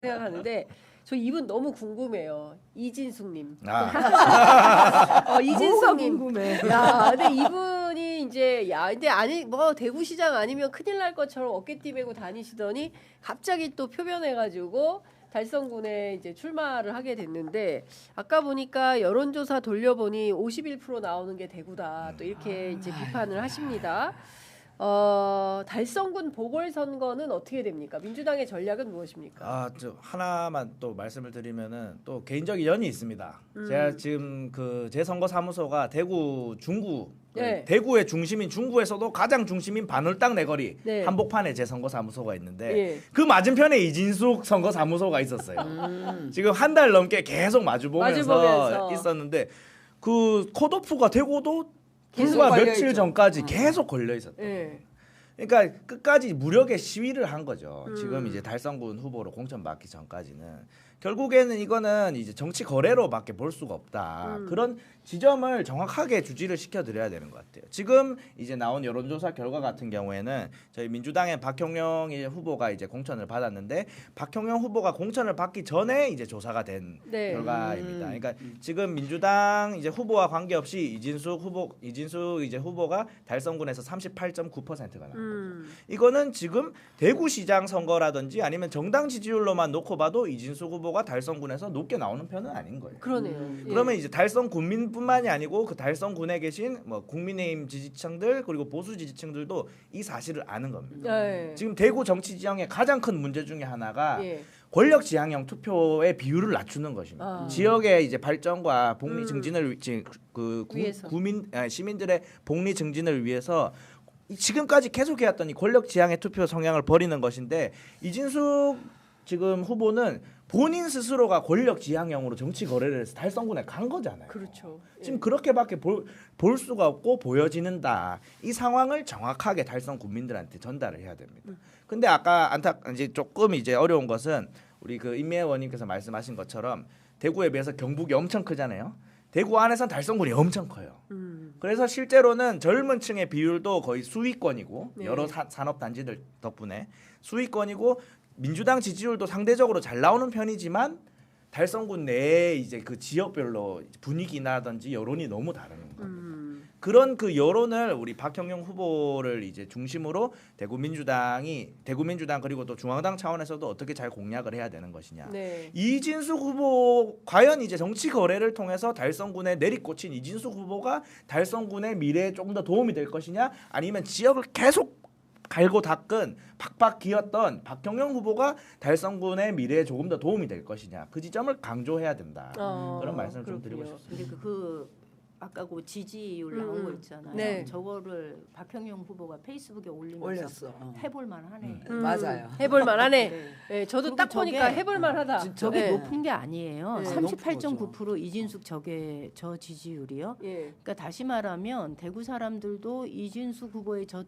생각하는데 저 이분 너무 궁금해요. 이진숙님. 뭐가 이진숙님. 궁금해. 야, 근데 이분이 이제 근데 아니 뭐 대구시장 아니면 큰일 날 것처럼 어깨띠 메고 다니시더니 갑자기 또 표변해가지고 달성군에 이제 출마를 하게 됐는데 아까 보니까 여론조사 돌려보니 51% 나오는 게 대구다. 또 이렇게 이제 비판을 하십니다. 달성군 보궐선거는 어떻게 됩니까? 민주당의 전략은 무엇입니까? 저 하나만 또 말씀을 드리면은 또 개인적인 연이 있습니다. 제가 지금 그 제 선거 사무소가 대구 중구, 네. 대구의 중심인 중구에서도 가장 중심인 반월당 내거리 네. 한복판에 제 선거 사무소가 있는데 예. 그 맞은편에 이진숙 선거 사무소가 있었어요. 지금 한 달 넘게 계속 마주보면서 있었는데 그 컷오프가 되고도 불과 며칠 전까지 계속 걸려 있었다. 예. 그러니까 끝까지 무력의 시위를 한 거죠. 지금 이제 달성군 후보로 공천받기 전까지는 결국에는 이거는 이제 정치 거래로밖에 볼 수가 없다. 그런 지점을 정확하게 주지를 시켜드려야 되는 것 같아요. 지금 이제 나온 여론조사 결과 같은 경우에는 저희 민주당의 박형영 후보가 이제 공천을 받았는데 박형영 후보가 공천을 받기 전에 이제 조사가 된 네. 결과입니다. 그러니까 지금 민주당 이제 후보와 관계없이 이진숙 이제 후보가 달성군에서 38.9%가 나온 거죠. 이거는 지금 대구시장 선거라든지 아니면 정당 지지율로만 놓고 봐도 이진숙 후보가 달성군에서 높게 나오는 편은 아닌 거예요. 그러네요. 예. 그러면 이제 달성 군민뿐만이 아니고 그 달성군에 계신 뭐 국민의힘 지지층들 그리고 보수 지지층들도 이 사실을 아는 겁니다. 예. 지금 대구 정치 지형의 가장 큰 문제 중에 하나가 예. 권력 지향형 투표의 비율을 낮추는 것입니다. 지역의 이제 발전과 복리 증진을 위해서. 시민들의 복리 증진을 위해서 지금까지 계속해왔던 이 권력 지향의 투표 성향을 버리는 것인데 이진숙 지금 후보는 본인 스스로가 권력 지향형으로 정치 거래를 해서 달성군에 간 거잖아요. 그렇죠. 예. 지금 그렇게밖에 볼 수가 없고 보여지는다. 이 상황을 정확하게 달성 국민들한테 전달을 해야 됩니다. 근데 아까 이제 조금 이제 어려운 것은 우리 그 임미애 의원님께서 말씀하신 것처럼 대구에 비해서 경북이 엄청 크잖아요. 대구 안에선 달성군이 엄청 커요. 그래서 실제로는 젊은 층의 비율도 거의 수위권이고 네. 여러 산업 단지들 덕분에 수위권이고 민주당 지지율도 상대적으로 잘 나오는 편이지만 달성군 내에 이제 그 지역별로 분위기나든지 여론이 너무 다른 겁니다. 그런 그 여론을 우리 박형영 후보를 이제 중심으로 대구 민주당 그리고 또 중앙당 차원에서도 어떻게 잘 공략을 해야 되는 것이냐. 네. 이진숙 후보 과연 이제 정치 거래를 통해서 달성군에 내리꽂힌 이진숙 후보가 달성군의 미래에 조금 더 도움이 될 것이냐, 아니면 지역을 계속 갈고 닦은 팍팍 기었던 박형영 후보가 달성군의 미래에 조금 더 도움이 될 것이냐, 그 지점을 강조해야 된다. 그런 말씀을 좀 드리고 싶습니다. 근데 그 아까 그 지지율 나온 거 있잖아요. 네. 저거를 박형영 후보가 페이스북에 올리면서 올렸어. 해볼만 하네. 맞아요. 해볼만 하네. 네. 네, 저도 그리고 딱 보니까 저게 해볼만 하다. 저게 네. 높은 게 아니에요. 네. 38.9% 이진숙 저 지지율이요. 예. 그러니까 다시 말하면 대구 사람들도 이진숙 후보의 저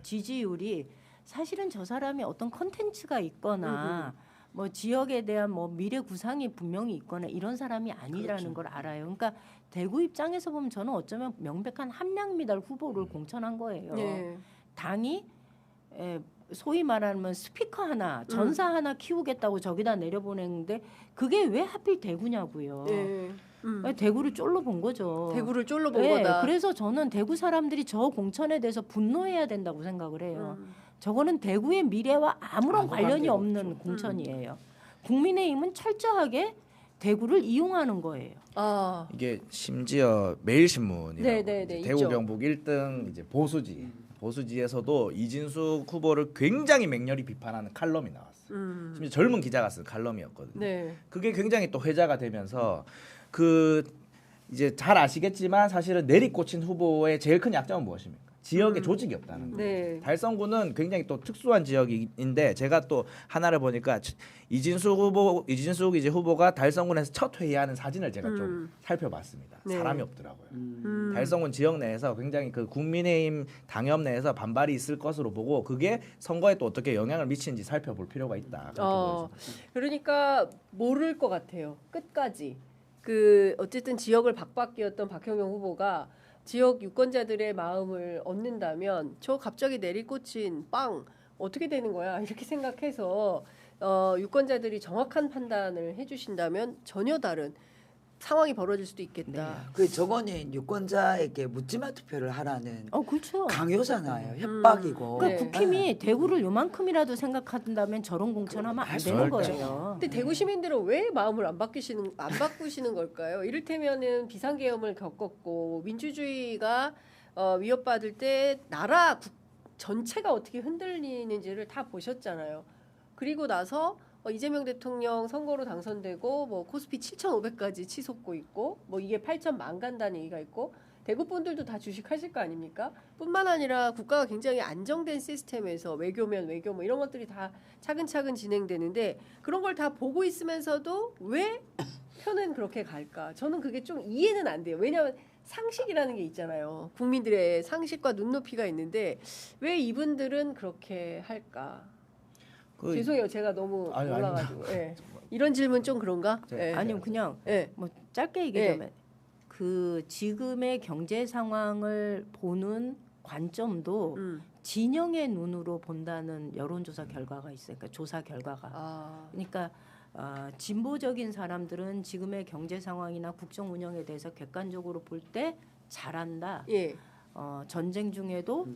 지지율이 사실은 저 사람이 어떤 컨텐츠가 있거나 뭐 지역에 대한 뭐 미래 구상이 분명히 있거나 이런 사람이 아니라는 걸 알아요. 그러니까 대구 입장에서 보면 저는 어쩌면 명백한 함량미달 후보를 공천한 거예요. 네. 당이 소위 말하면 스피커 하나, 전사 하나 키우겠다고 저기다 내려보내는데 그게 왜 하필 대구냐고요. 네. 대구를 쫄로 본 거죠. 대구를 쫄로 본 네, 거다. 그래서 저는 대구 사람들이 저 공천에 대해서 분노해야 된다고 생각을 해요. 저거는 대구의 미래와 아무런 관련이 없는 공천이에요. 국민의힘은 철저하게 대구를 이용하는 거예요. 아. 이게 심지어 매일신문이라고 네, 대구 있죠. 경북 1등 이제 보수지에서도 이진숙 후보를 굉장히 맹렬히 비판하는 칼럼이 나왔어요. 심지어 젊은 기자가 쓴 칼럼이었거든요. 네. 그게 굉장히 또 회자가 되면서 그 이제 잘 아시겠지만 사실은 내리꽂힌 후보의 제일 큰 약점은 무엇입니까? 지역에 조직이 없다는 거예요. 네. 달성군은 굉장히 또 특수한 지역인데 제가 또 하나를 보니까 이진숙 이제 후보가 달성군에서 첫 회의하는 사진을 제가 좀 살펴봤습니다. 네. 사람이 없더라고요. 달성군 지역 내에서 굉장히 그 국민의힘 당협 내에서 반발이 있을 것으로 보고 그게 선거에 또 어떻게 영향을 미치는지 살펴볼 필요가 있다. 그렇게 보여집니다. 그러니까 모를 것 같아요. 끝까지. 그 어쨌든 지역을 박박기였던 박형영 후보가 지역 유권자들의 마음을 얻는다면 저 갑자기 내리꽂힌 빵 어떻게 되는 거야 이렇게 생각해서 유권자들이 정확한 판단을 해주신다면 전혀 다른 상황이 벌어질 수도 있겠다. 그 저거는 유권자에게 묻지마 투표를 하라는 그렇죠. 강요잖아요. 협박이고. 그러니까 네. 국힘이 대구를 요만큼이라도 생각한다면 저런 공천하면 안 되는 절대. 거예요. 근데 대구 시민들은 왜 마음을 안 바꾸시는 걸까요? 이를테면은 비상계엄을 겪었고 민주주의가 위협받을 때 나라 전체가 어떻게 흔들리는지를 다 보셨잖아요. 그리고 나서 이재명 대통령 선거로 당선되고 뭐 코스피 7,500까지 치솟고 있고 뭐 이게 8,000만 간다는 얘기가 있고 대구 분들도 다 주식하실 거 아닙니까? 뿐만 아니라 국가가 굉장히 안정된 시스템에서 외교면 외교 뭐 이런 것들이 다 차근차근 진행되는데 그런 걸 다 보고 있으면서도 왜 표는 그렇게 갈까? 저는 그게 좀 이해는 안 돼요. 왜냐하면 상식이라는 게 있잖아요. 국민들의 상식과 눈높이가 있는데 왜 이분들은 그렇게 할까? 죄송해요. 제가 너무 아니, 몰라가지고. 예. 이런 질문 좀 그런가? 예. 아니면 그냥 예. 뭐 짧게 얘기하면 그 지금의 경제 상황을 보는 관점도 진영의 눈으로 본다는 여론조사 결과가 있어요. 그러니까 조사 결과가. 그러니까 진보적인 사람들은 지금의 경제 상황이나 국정 운영에 대해서 객관적으로 볼 때 잘한다. 예. 전쟁 중에도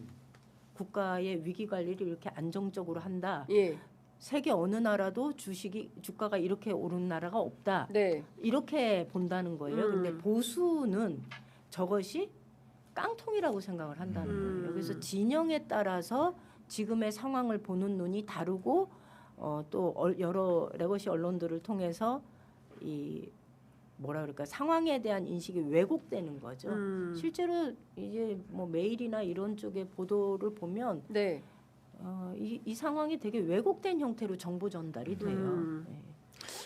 국가의 위기 관리를 이렇게 안정적으로 한다. 예. 세계 어느 나라도 주가가 이렇게 오른 나라가 없다. 네. 이렇게 본다는 거예요. 근데 보수는 저것이 깡통이라고 생각을 한다는 거예요. 그래서 진영에 따라서 지금의 상황을 보는 눈이 다르고 또 여러 레거시 언론들을 통해서 이 뭐라 그럴까 상황에 대한 인식이 왜곡되는 거죠. 실제로 이제 뭐 메일이나 이런 쪽의 보도를 보면 네. 이 상황이 되게 왜곡된 형태로 정보 전달이 돼요. 네.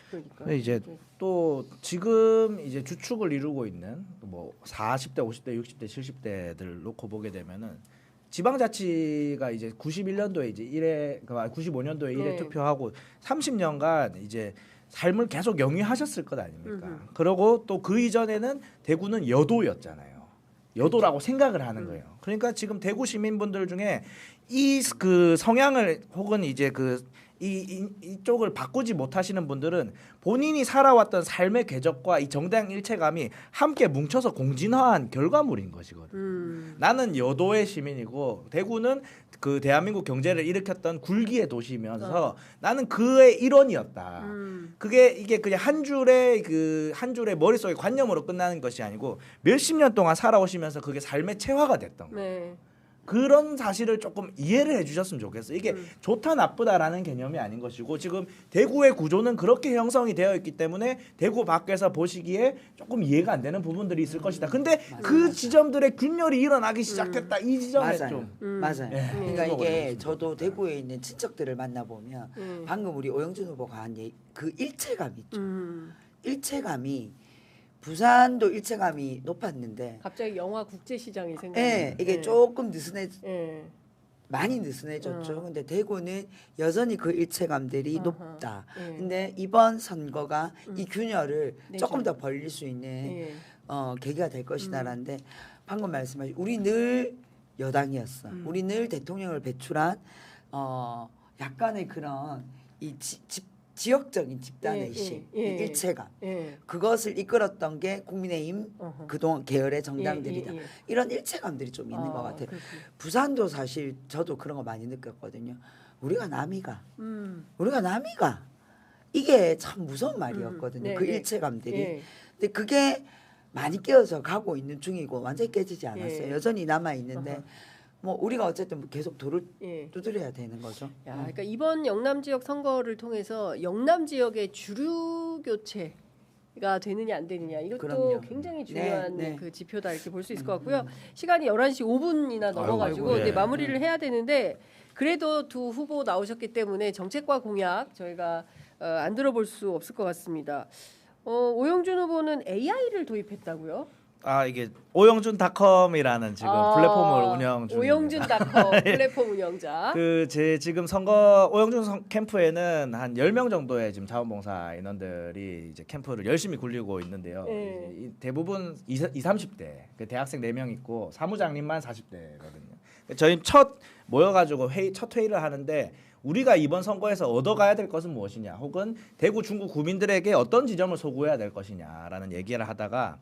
그러니까. 이제 또 지금 이제 주축을 이루고 있는 뭐 40대, 50대, 60대, 70대들 놓고 보게 되면은 지방자치가 이제 91년도에 이제 95년도에 1회 네. 투표하고 30년간 이제 삶을 계속 영위하셨을 것 아닙니까? 그리고 또 그 이전에는 대구는 여도였잖아요. 여도라고 생각을 하는 거예요. 그러니까 지금 대구 시민분들 중에 이 그 성향을 혹은 이제 이쪽을 바꾸지 못하시는 분들은 본인이 살아왔던 삶의 궤적과 이 정당 일체감이 함께 뭉쳐서 공진화한 결과물인 것이거든. 나는 여도의 시민이고 대구는 그 대한민국 경제를 일으켰던 굴기의 도시면서 나는 그의 일원이었다. 이게 그냥 한 줄의 머릿속에 관념으로 끝나는 것이 아니고 몇십 년 동안 살아오시면서 그게 삶의 체화가 됐던 거예요. 네. 그런 사실을 조금 이해를 해주셨으면 좋겠어요. 이게 좋다 나쁘다라는 개념이 아닌 것이고 지금 대구의 구조는 그렇게 형성이 되어 있기 때문에 대구 밖에서 보시기에 조금 이해가 안 되는 부분들이 있을 것이다. 근데 그 지점들의 균열이 일어나기 시작했다. 이 지점에 맞아요. 좀 맞아요. 예. 그러니까 그거 이게 어려웠습니다. 저도 대구에 있는 친척들을 만나보면 방금 우리 오영준 후보가 한 그 일체감 있죠. 일체감이 부산도 일체감이 높았는데 갑자기 영화 국제시장이 생각나요. 예, 이게 조금 예. 많이 느슨해졌죠. 근데 대구는 여전히 그 일체감들이 높다. 예. 근데 이번 선거가 이 균열을 네, 조금 더 벌릴 수 있는 예. 계기가 될 것이다라는데 방금 말씀하신 우리 늘 여당이었어. 우리 늘 대통령을 배출한 약간의 그런 이 지역적인 집단의식, 예, 예, 예. 일체감 예. 그것을 이끌었던 게 국민의힘 어허. 그동안 계열의 정당들이다. 예, 예, 예. 이런 일체감들이 좀 있는 것 같아요. 그렇군요. 부산도 사실 저도 그런 거 많이 느꼈거든요. 우리가 남이가 이게 참 무서운 말이었거든요. 네, 그 네. 일체감들이. 예. 근데 그게 많이 깨어져 가고 있는 중이고 완전히 깨지지 않았어요. 예. 여전히 남아 있는데 어허. 뭐 우리가 어쨌든 계속 돌을 예. 두드려야 되는 거죠. 야, 그러니까 이번 영남 지역 선거를 통해서 영남 지역의 주류 교체가 되느냐 안 되느냐 이것도 그럼요. 굉장히 중요한 네, 네. 그 지표다 이렇게 볼 수 있을 것 같고요. 시간이 11시 5분이나 넘어가지고 아이고, 이제 예. 마무리를 해야 되는데 그래도 두 후보 나오셨기 때문에 정책과 공약 저희가 안 들어볼 수 없을 것 같습니다. 오영준 후보는 AI를 도입했다고요? 이게 오영준닷컴이라는 지금 플랫폼을 운영 중입니다. 오영준닷컴 플랫폼 운영자. 제 지금 오영준 캠프에는 한 10명 정도의 지금 자원봉사 인원들이 이제 캠프를 열심히 굴리고 있는데요. 네. 이제 대부분 20, 30대, 그 대학생 4명 있고 사무장님만 40대거든요. 저희 첫 모여가지고 첫 회의를 하는데 우리가 이번 선거에서 얻어가야 될 것은 무엇이냐, 혹은 대구 중구 구민들에게 어떤 지점을 소구해야 될 것이냐라는 얘기를 하다가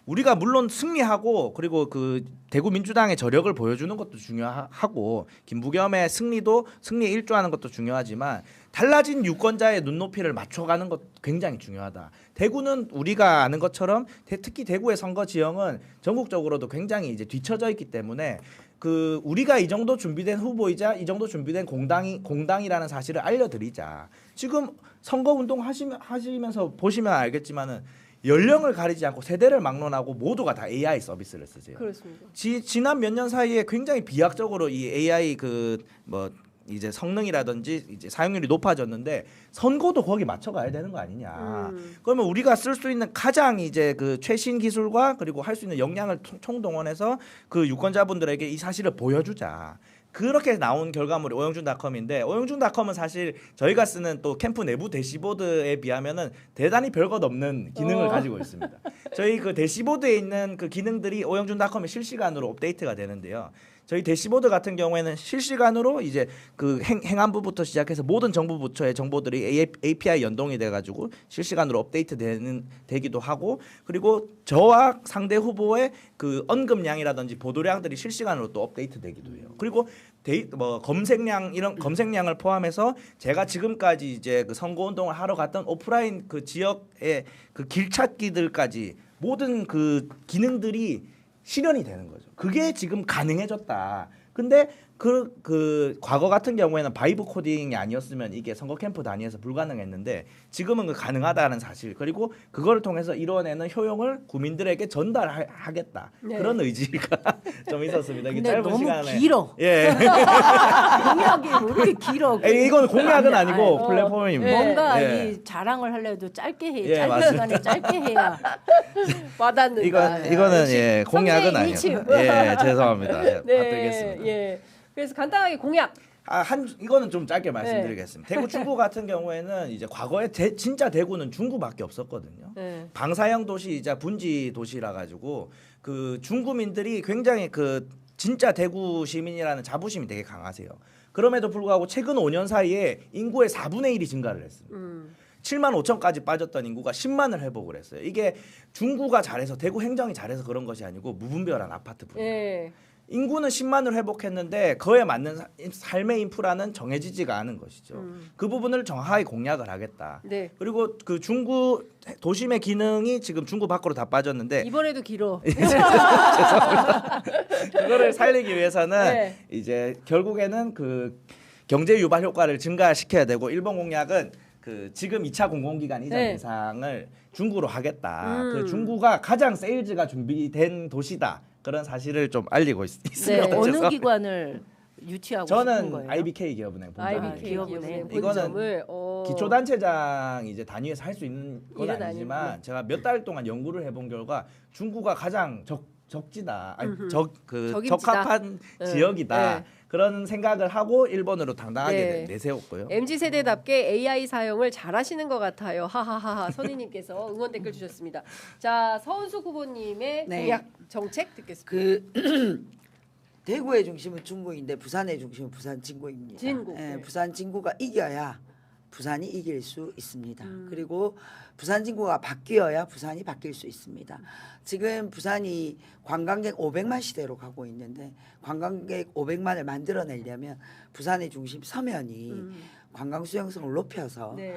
우리가 물론 승리하고 그리고 그 대구 민주당의 저력을 보여주는 것도 중요하고 김부겸의 승리에 일조하는 것도 중요하지만 달라진 유권자의 눈높이를 맞춰가는 것 굉장히 중요하다. 대구는 우리가 아는 것처럼 특히 대구의 선거 지형은 전국적으로도 굉장히 이제 뒤처져 있기 때문에 그 우리가 이 정도 준비된 후보이자 이 정도 준비된 공당이라는 사실을 알려드리자. 지금 선거 운동 하시면서 보시면 알겠지만은 연령을 가리지 않고 세대를 막론하고 모두가 다 AI 서비스를 쓰세요. 그렇습니다. 지난 몇 년 사이에 굉장히 비약적으로 이 AI 그 뭐 이제 성능이라든지 이제 사용률이 높아졌는데 선거도 거기 맞춰가야 되는 거 아니냐. 그러면 우리가 쓸 수 있는 가장 이제 그 최신 기술과 그리고 할 수 있는 역량을 총동원해서 그 유권자분들에게 이 사실을 보여주자. 그렇게 나온 결과물이 오영준닷컴인데 오영준닷컴은 사실 저희가 쓰는 또 캠프 내부 대시보드에 비하면은 대단히 별것 없는 기능을 가지고 있습니다. 저희 그 대시보드에 있는 그 기능들이 오영준닷컴에 실시간으로 업데이트가 되는데요. 저희 대시보드 같은 경우에는 실시간으로 이제 그 행안부부터 시작해서 모든 정부 부처의 정보들이 API 연동이 돼가지고 실시간으로 업데이트 되기도 하고 그리고 저와 상대 후보의 그 언급량이라든지 보도량들이 실시간으로 또 업데이트 되기도 해요. 그리고 검색량 이런 검색량을 포함해서 제가 지금까지 이제 그 선거 운동을 하러 갔던 오프라인 그 지역의 그 길찾기들까지 모든 그 기능들이 실현이 되는 거죠. 그게 지금 가능해졌다. 근데 그 과거 같은 경우에는 바이브 코딩이 아니었으면 이게 선거 캠프 단위에서 불가능했는데 지금은 그 가능하다는 사실 그리고 그거를 통해서 이뤄내는 효용을 국민들에게 전달하겠다. 네. 그런 의지가 좀 있었습니다. 이게 근데 짧은 너무 시간에 길어. 예. 공약이 왜 이렇게 길어? 이건 공약은 아니고 어. 플랫폼입니다. 뭔가 예. 이 자랑을 하려도 짧게 해. 예, 짧은 맞습니다. 시간에 짧게 해야. 와닿는다. 이거는 예 공약은 선배의 아니에요. 일침. 예 죄송합니다. 예, 네, 받들겠습니다. 예. 그래서 간단하게 공약. 이거는 좀 짧게 말씀드리겠습니다. 대구 중구 같은 경우에는 이제 과거에 진짜 대구는 중구밖에 없었거든요. 네. 방사형 도시이자 분지 도시라 가지고 그 중구민들이 굉장히 그 진짜 대구 시민이라는 자부심이 되게 강하세요. 그럼에도 불구하고 최근 5년 사이에 인구의 4분의 1이 증가를 했습니다. 7만 5천까지 빠졌던 인구가 10만을 회복을 했어요. 이게 중구가 잘해서 대구 행정이 잘해서 그런 것이 아니고 무분별한 아파트 분야. 예. 인구는 10만을 회복했는데 그에 맞는 삶의 인프라는 정해지지가 않은 것이죠. 그 부분을 정확하게 공약을 하겠다. 네. 그리고 그 중구 도심의 기능이 지금 중구 밖으로 다 빠졌는데 이번에도 길어. 그거를 살리기 위해서는 네. 이제 결국에는 그 경제 유발 효과를 증가시켜야 되고 일본 공약은 그 지금 2차 공공기관 이전 네. 대상을 중구로 하겠다. 그 중구가 가장 세일즈가 준비된 도시다. 그런 사실을 좀 알리고 있습니다. 네. 어느 기관을 유치하고 싶은 저는 거예요? IBK 기업은행 본점이에요. IBK 기업은행. 기업은행 이거는 본점을 기초단체장 이제 단위에서 할 수 있는 건 일은 아니지만 아니고. 제가 몇 달 동안 연구를 해본 결과 중구가 가장 적지다, 아니, 적임지다. 적합한 네. 지역이다. 네. 그런 생각을 하고 일본으로 당당하게 네. 내세웠고요. MZ 세대답게 AI 사용을 잘하시는 것 같아요. 하하하하. 선희님께서 응원 댓글 주셨습니다. 자, 서은숙 후보님의 네. 공약 정책 듣겠습니다. 그 대구의 중심은 중구인데 부산의 중심은 부산 진구입니다. 진구. 예, 네. 부산 진구가 이겨야 부산이 이길 수 있습니다. 그리고 부산 진구가 바뀌어야 부산이 바뀔 수 있습니다. 지금 부산이 관광객 500만 시대로 가고 있는데 관광객 500만을 만들어내려면 부산의 중심 서면이 관광 수용성을 높여서 네.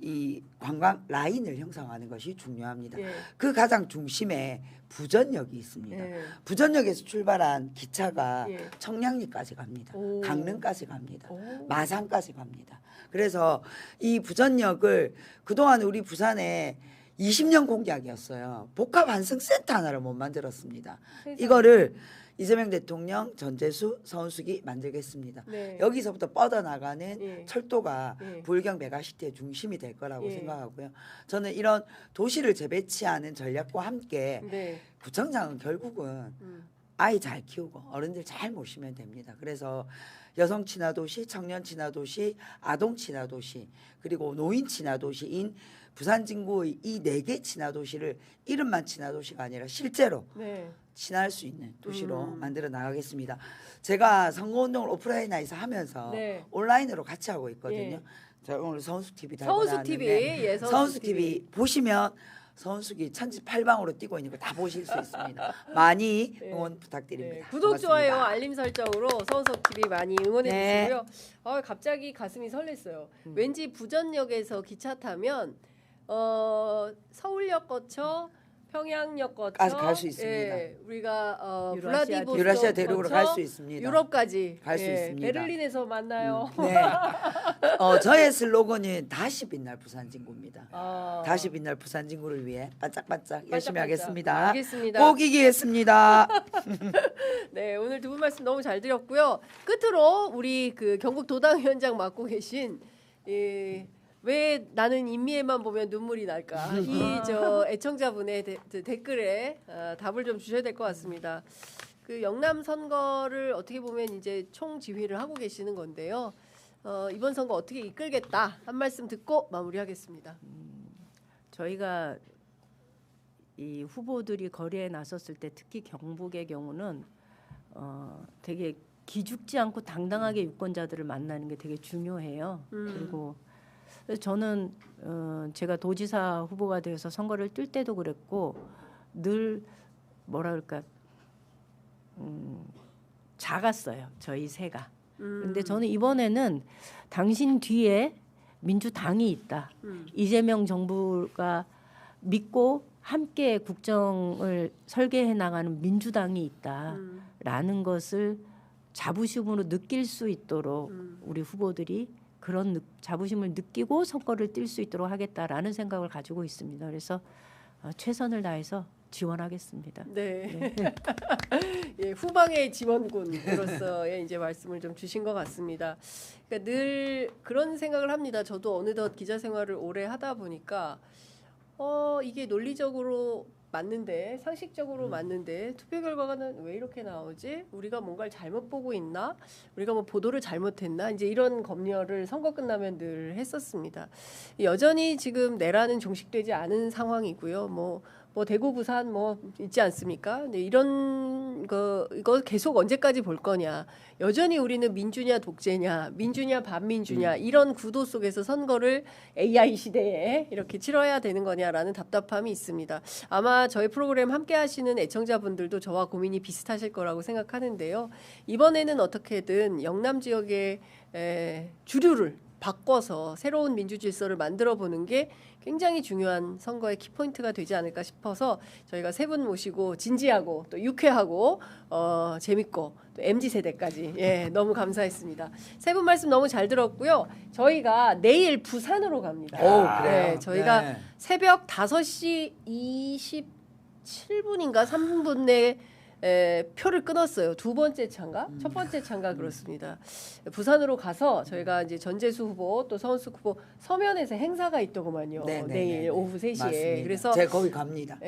이 관광 라인을 형성하는 것이 중요합니다. 네. 그 가장 중심에 부전역이 있습니다. 네. 부전역에서 출발한 기차가 예. 청량리까지 갑니다. 오. 강릉까지 갑니다. 오. 마산까지 갑니다. 그래서 이 부전역을 그동안 우리 부산에 20년 공약이었어요. 복합 환승센터 하나를 못 만들었습니다. 세상에. 이거를 이재명 대통령, 전재수, 서은숙이 만들겠습니다. 네. 여기서부터 뻗어나가는 예. 철도가 예. 부울경 메가시티의 중심이 될 거라고 예. 생각하고요. 저는 이런 도시를 재배치하는 전략과 함께 네. 구청장은 결국은 아이 잘 키우고 어른들 잘 모시면 됩니다. 그래서 여성 친화 도시, 청년 친화 도시, 아동 친화 도시, 그리고 노인 친화 도시인 부산 진구의 이 4개 친화 도시를 이름만 친화 도시가 아니라 실제로 네. 친할 수 있는 도시로 만들어 나가겠습니다. 제가 선거운동을 오프라인에서 하면서 네. 온라인으로 같이 하고 있거든요. 예. 제가 오늘 서은숙 TV 달고 서은숙 TV, 나왔는데 예, 서은숙 TV 보시면 서은숙이 천지팔방으로 뛰고 있는 거 다 보실 수 있습니다. 많이 응원 부탁드립니다. 네, 구독, 고맙습니다. 좋아요, 알림 설정으로 서은석 TV 많이 응원해 네. 주시고요. 갑자기 가슴이 설렜어요. 왠지 부전역에서 기차 타면 서울역 거쳐 평양역 거쳐 갈 수 있습니다. 예, 우리가 유라시아 유라시아 블라디보스토크 대륙으로 거쳐 갈 수 있습니다. 유럽까지 갈수 있습니다. 베를린에서 만나요. 네. 저의 슬로건은 다시 빛날 부산 진구입니다. 다시 빛날 부산 진구를 위해 반짝반짝 열심히 반짝반짝. 하겠습니다. 알겠습니다. 꼭 이기겠습니다. 네, 오늘 두 분 말씀 너무 잘 드렸고요. 끝으로 우리 그 경북 도당위원장 맡고 계신 왜 나는 인미애만 보면 눈물이 날까? 이 저 애청자분의 댓글에 답을 좀 주셔야 될 것 같습니다. 그 영남 선거를 어떻게 보면 이제 총지휘를 하고 계시는 건데요. 이번 선거 어떻게 이끌겠다 한 말씀 듣고 마무리하겠습니다. 저희가 이 후보들이 거리에 나섰을 때 특히 경북의 경우는 되게 기죽지 않고 당당하게 유권자들을 만나는 게 되게 중요해요. 그리고 저는 제가 도지사 후보가 되어서 선거를 뛸 때도 그랬고 늘 뭐라 그럴까 작았어요. 저희 새가. 그런데 저는 이번에는 당신 뒤에 민주당이 있다. 이재명 정부가 믿고 함께 국정을 설계해 나가는 민주당이 있다라는 것을 자부심으로 느낄 수 있도록 우리 후보들이 그런 자부심을 느끼고 선거를 뛸 수 있도록 하겠다라는 생각을 가지고 있습니다. 그래서 최선을 다해서 지원하겠습니다. 네. 예, 후방의 지원군으로서의 이제 말씀을 좀 주신 것 같습니다. 그러니까 늘 그런 생각을 합니다. 저도 어느덧 기자 생활을 오래 하다 보니까 이게 논리적으로 맞는데 상식적으로 맞는데 투표 결과는 왜 이렇게 나오지? 우리가 뭔가를 잘못 보고 있나? 우리가 뭐 보도를 잘못했나? 이제 이런 검열을 선거 끝나면 늘 했었습니다. 여전히 지금 내란은 종식되지 않은 상황이고요. 뭐 대구 부산 뭐 있지 않습니까? 근데 이런 이거 계속 언제까지 볼 거냐? 여전히 우리는 민주냐 독재냐, 민주냐 반민주냐 이런 구도 속에서 선거를 AI 시대에 이렇게 치러야 되는 거냐라는 답답함이 있습니다. 아마 저희 프로그램 함께 하시는 애청자분들도 저와 고민이 비슷하실 거라고 생각하는데요. 이번에는 어떻게든 영남 지역의 주류를 바꿔서 새로운 민주 질서를 만들어 보는 게 굉장히 중요한 선거의 키포인트가 되지 않을까 싶어서 저희가 세 분 모시고 진지하고 또 유쾌하고 재밌고 또 MZ세대까지 너무 감사했습니다. 세 분 말씀 너무 잘 들었고요. 저희가 내일 부산으로 갑니다. 그래요? 저희가 네. 새벽 5시 27분인가 3분 내에 표를 끊었어요. 두 번째 차인가? 첫 번째 차인가 그렇습니다. 부산으로 가서 저희가 이제 전재수 후보 또 서은숙 후보 서면에서 행사가 있더구만요. 내일 오후 3시에. 맞습니다. 그래서 제가 거기 갑니다.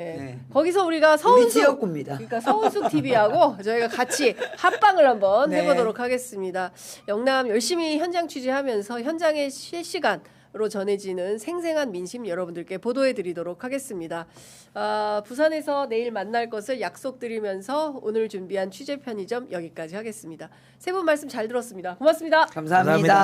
거기서 우리가 우리 서은숙 지역구입니다. 그러니까 서은숙 TV하고 저희가 같이 합방을 한번 해보도록 하겠습니다. 영남 열심히 현장 취재하면서 현장의 실시간 으로 전해지는 생생한 민심 여러분들께 보도해드리도록 하겠습니다. 부산에서 내일 만날 것을 약속드리면서 오늘 준비한 취재 편의점 여기까지 하겠습니다. 세 분 말씀 잘 들었습니다. 고맙습니다. 감사합니다.